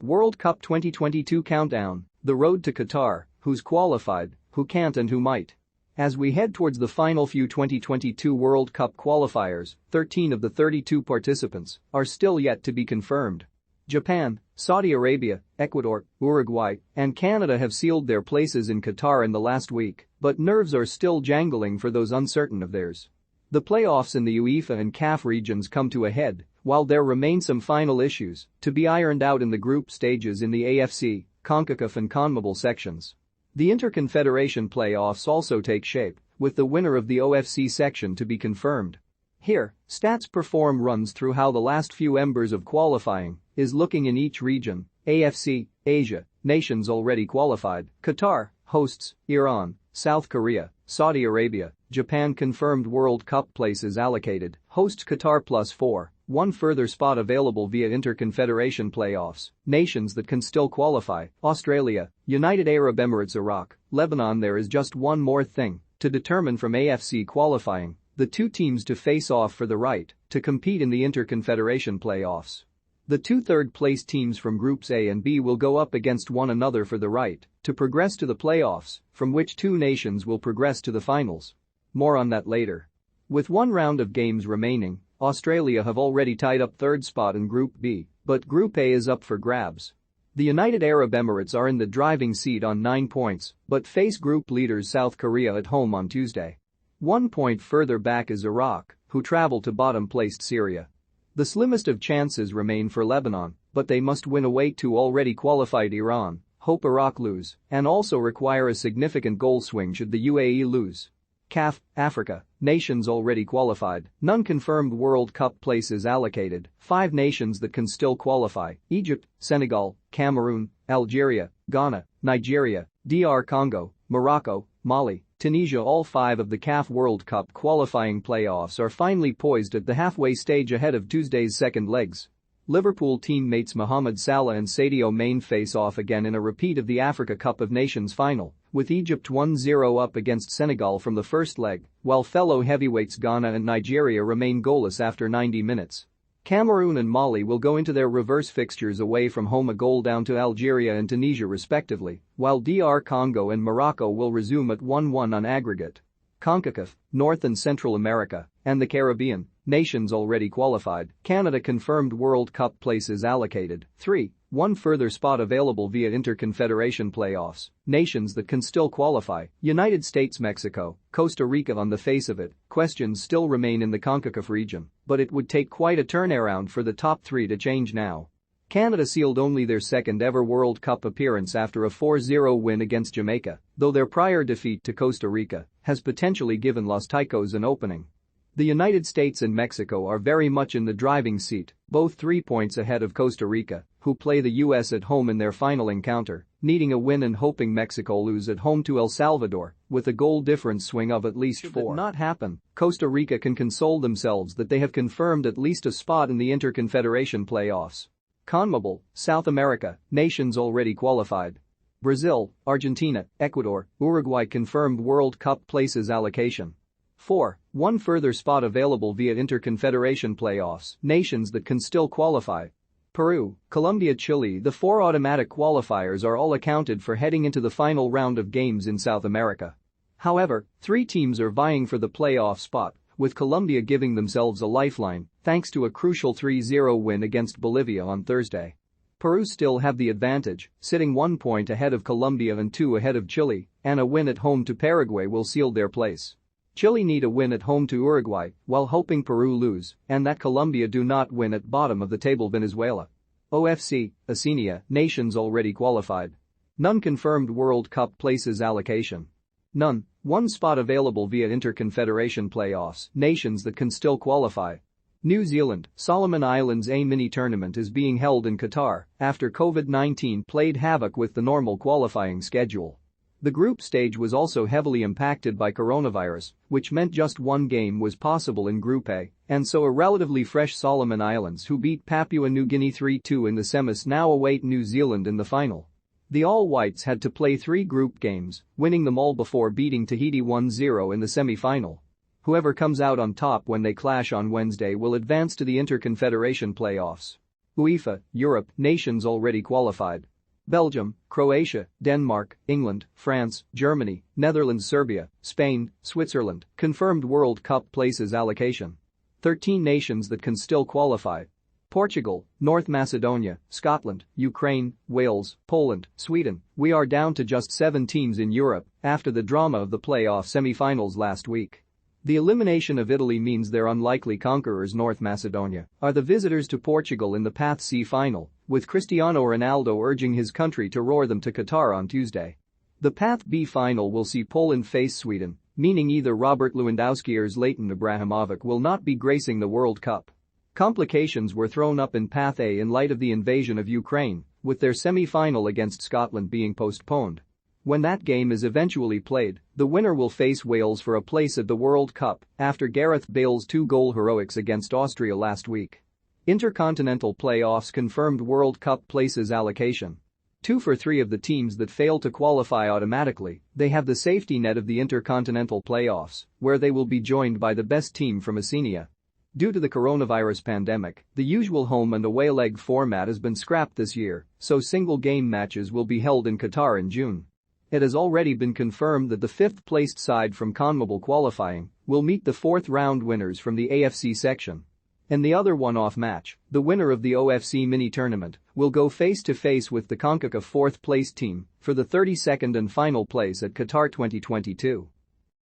World Cup 2022 Countdown, the road to Qatar, who's qualified, who can't and who might. As we head towards the final few 2022 World Cup qualifiers, 13 of the 32 participants are still yet to be confirmed. Japan, Saudi Arabia, Ecuador, Uruguay, and Canada have sealed their places in Qatar in the last week, but nerves are still jangling for those uncertain of theirs. The playoffs in the UEFA and CAF regions come to a head, while there remain some final issues to be ironed out in the group stages in the AFC, CONCACAF and CONMEBOL sections. The Interconfederation playoffs also take shape, with the winner of the OFC section to be confirmed. Here, Stats Perform runs through how the last few embers of qualifying is looking in each region: AFC, Asia, nations already qualified, Qatar, hosts, Iran, South Korea, Saudi Arabia, Japan confirmed World Cup places allocated, hosts Qatar +4, one further spot available via Interconfederation playoffs, nations that can still qualify, Australia, United Arab Emirates, Iraq, Lebanon. There is just one more thing to determine from AFC qualifying, the two teams to face off for the right to compete in the Interconfederation playoffs. The two third-place teams from Groups A and B will go up against one another for the right to progress to the playoffs, from which two nations will progress to the finals. More on that later. With one round of games remaining, Australia have already tied up third spot in Group B, but Group A is up for grabs. The United Arab Emirates are in the driving seat on 9 points, but face group leaders South Korea at home on Tuesday. 1 point further back is Iraq, who travel to bottom-placed Syria. The slimmest of chances remain for Lebanon, but they must win away to already qualified Iran, hope Iraq lose, and also require a significant goal swing should the UAE lose. CAF, Africa, nations already qualified, none confirmed World Cup places allocated, 5 nations that can still qualify: Egypt, Senegal, Cameroon, Algeria, Ghana, Nigeria, DR Congo, Morocco, Mali, Tunisia. All 5 of the CAF World Cup qualifying playoffs are finally poised at the halfway stage ahead of Tuesday's second legs. Liverpool teammates Mohamed Salah and Sadio Mane face off again in a repeat of the Africa Cup of Nations final, with Egypt 1-0 up against Senegal from the first leg, while fellow heavyweights Ghana and Nigeria remain goalless after 90 minutes. Cameroon and Mali will go into their reverse fixtures away from home, a goal down to Algeria and Tunisia respectively, while DR Congo and Morocco will resume at 1-1 on aggregate. CONCACAF, North and Central America, and the Caribbean, nations already qualified, Canada confirmed World Cup places allocated, 3, one further spot available via Interconfederation playoffs, nations that can still qualify, United States, Mexico, Costa Rica. On the face of it, questions still remain in the CONCACAF region, but it would take quite a turnaround for the top 3 to change now. Canada sealed only their second ever World Cup appearance after a 4-0 win against Jamaica, though their prior defeat to Costa Rica has potentially given Los Ticos an opening. The United States and Mexico are very much in the driving seat, both 3 points ahead of Costa Rica, who play the US at home in their final encounter, needing a win and hoping Mexico lose at home to El Salvador, with a goal difference swing of at least 4. Should that not happen, Costa Rica can console themselves that they have confirmed at least a spot in the Interconfederation playoffs. CONMEBOL, South America, nations already qualified. Brazil, Argentina, Ecuador, Uruguay confirmed World Cup places allocation. 4, one further spot available via Interconfederation playoffs, nations that can still qualify. Peru, Colombia, Chile. The 4 automatic qualifiers are all accounted for heading into the final round of games in South America. However, 3 teams are vying for the playoff spot, with Colombia giving themselves a lifeline thanks to a crucial 3-0 win against Bolivia on Thursday. Peru still have the advantage, sitting 1 point ahead of Colombia and 2 ahead of Chile, and a win at home to Paraguay will seal their place. Chile need a win at home to Uruguay, while hoping Peru lose, and that Colombia do not win at bottom of the table Venezuela. OFC, Oceania, nations already qualified. None confirmed World Cup places allocation. None, one spot available via Interconfederation playoffs, nations that can still qualify. New Zealand, Solomon Islands. A mini-tournament is being held in Qatar after COVID-19 played havoc with the normal qualifying schedule. The group stage was also heavily impacted by coronavirus, which meant just one game was possible in Group A, and so a relatively fresh Solomon Islands, who beat Papua New Guinea 3-2 in the semis, now await New Zealand in the final. The All Whites had to play 3 group games, winning them all before beating Tahiti 1-0 in the semi-final. Whoever comes out on top when they clash on Wednesday will advance to the Interconfederation playoffs. UEFA, Europe, nations already qualified. Belgium, Croatia, Denmark, England, France, Germany, Netherlands, Serbia, Spain, Switzerland, confirmed World Cup places allocation. 13 nations that can still qualify. Portugal, North Macedonia, Scotland, Ukraine, Wales, Poland, Sweden. We are down to just 7 teams in Europe after the drama of the playoff semi-finals last week. The elimination of Italy means their unlikely conquerors North Macedonia are the visitors to Portugal in the Path C final, with Cristiano Ronaldo urging his country to roar them to Qatar on Tuesday. The Path B final will see Poland face Sweden, meaning either Robert Lewandowski or Zlatan Ibrahimovic will not be gracing the World Cup. Complications were thrown up in Path A in light of the invasion of Ukraine, with their semi-final against Scotland being postponed. When that game is eventually played, the winner will face Wales for a place at the World Cup after Gareth Bale's 2-goal heroics against Austria last week. Intercontinental playoffs confirmed World Cup places allocation. 2 for 3 of the teams that fail to qualify automatically, they have the safety net of the Intercontinental playoffs, where they will be joined by the best team from Oceania. Due to the coronavirus pandemic, the usual home and away leg format has been scrapped this year, so single-game matches will be held in Qatar in June. It has already been confirmed that the 5th-placed side from CONMEBOL qualifying will meet the 4th-round winners from the AFC section. In the other one-off match, the winner of the OFC mini-tournament will go face-to-face with the CONCACAF 4th-placed team for the 32nd and final place at Qatar 2022.